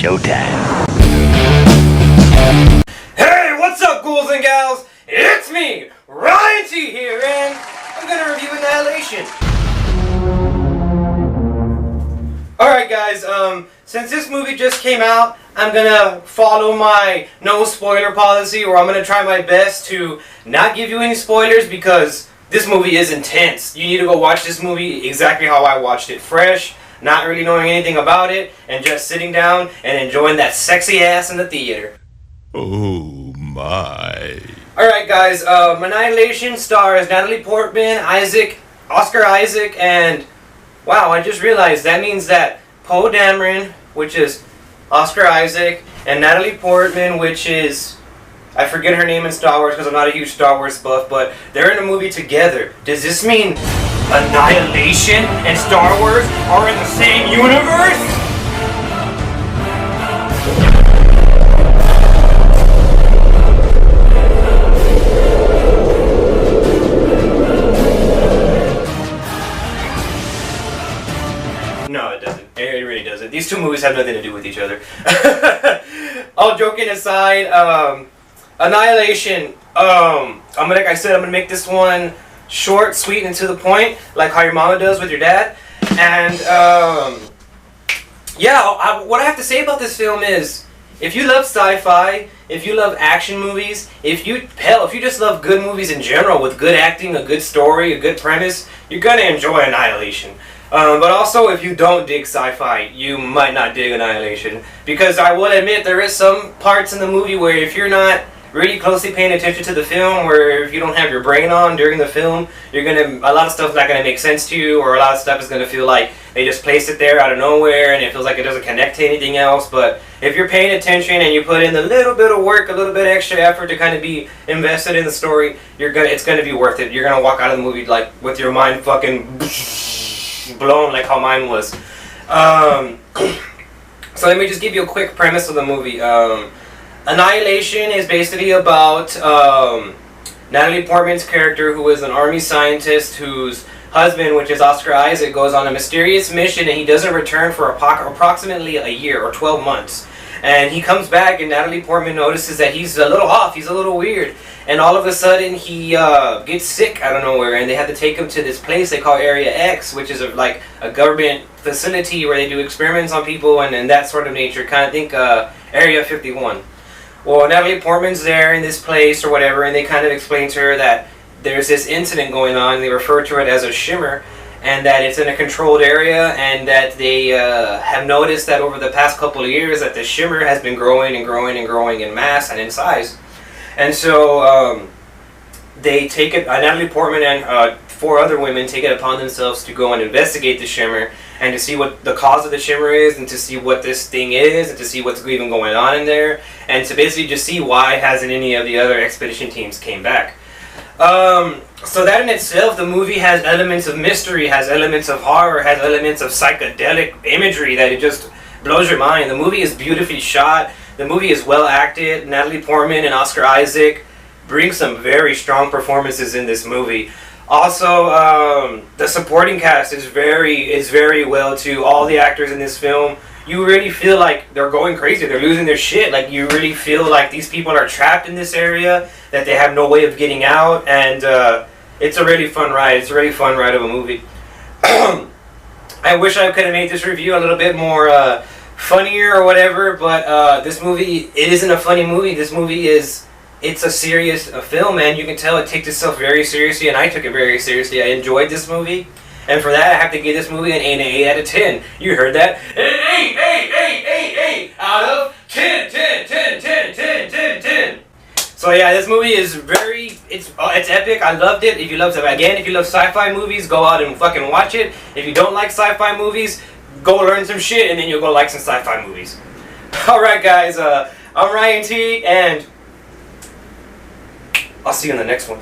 showtime. Hey, what's up, ghouls and gals? It's me, Ryan.T here, and I'm gonna review Annihilation. Alright guys, since this movie just came out, I'm gonna follow my no spoiler policy, or I'm gonna try my best to not give you any spoilers because this movie is intense. You need to go watch this movie exactly how I watched it, fresh, not really knowing anything about it, and just sitting down and enjoying that sexy ass in the theater. Oh my. Alright guys, Annihilation stars Natalie Portman, Oscar Isaac, and wow, I just realized that means that Poe Dameron, which is Oscar Isaac, and Natalie Portman, which is, I forget her name in Star Wars because I'm not a huge Star Wars buff, but they're in a movie together. Does this mean Annihilation and Star Wars are in the same universe? No, it doesn't. It really doesn't. These two movies have nothing to do with each other. All joking aside, Annihilation. Like I said, I'm gonna make this one short, sweet, and to the point, like how your mama does with your dad. And yeah, what I have to say about this film is, if you love sci-fi, if you love action movies, if you just love good movies in general with good acting, a good story, a good premise, you're gonna enjoy Annihilation. But also, if you don't dig sci-fi, you might not dig Annihilation. Because I will admit, there is some parts in the movie where if you're not really closely paying attention to the film, or if you don't have your brain on during the film, a lot of stuff's not going to make sense to you, or a lot of stuff is going to feel like they just placed it there out of nowhere, and it feels like it doesn't connect to anything else. But if you're paying attention and you put in a little bit of work, a little bit extra effort to kind of be invested in the story, it's going to be worth it. You're going to walk out of the movie like with your mind fucking blown like how mine was. So let me just give you a quick premise of the movie. Annihilation is basically about Natalie Portman's character, who is an army scientist whose husband, which is Oscar Isaac, goes on a mysterious mission and he doesn't return for approximately a year or 12 months. And he comes back and Natalie Portman notices that he's a little off, he's a little weird. And all of a sudden he gets sick out of nowhere, and they have to take him to this place they call Area X, which is like a government facility where they do experiments on people and that sort of nature. Kind of think Area 51. Well, Natalie Portman's there in this place or whatever, and they kind of explain to her that there's this incident going on. They refer to it as a shimmer, and that it's in a controlled area, and that they have noticed that over the past couple of years that the shimmer has been growing and growing and growing in mass and in size. And so they take it, Natalie Portman and 4 other women take it upon themselves to go and investigate the shimmer and to see what the cause of the shimmer is, and to see what this thing is, and to see what's even going on in there, and to basically just see why hasn't any of the other expedition teams came back. So that in itself, the movie has elements of mystery, has elements of horror, has elements of psychedelic imagery that it just blows your mind. The movie is beautifully shot. The movie is well acted. Natalie Portman and Oscar Isaac bring some very strong performances in this movie. Also, the supporting cast is very well too. All the actors in this film, you really feel like they're going crazy. They're losing their shit. Like, you really feel like these people are trapped in this area, that they have no way of getting out, and it's a really fun ride. It's a really fun ride of a movie. I wish I could have made this review a little bit more funnier or whatever, but this movie, it isn't a funny movie. This movie it's a serious film, and you can tell it takes itself very seriously, and I took it very seriously. I enjoyed this movie, and for that I have to give this movie an 8 out of 10. You heard that? An 8 out of 10. So yeah, this movie is it's epic. I loved it. If you love sci-fi movies, go out and fucking watch it. If you don't like sci-fi movies, go learn some shit, and then you'll go like some sci-fi movies. Alright guys, I'm Ryan.T, and I'll see you in the next one.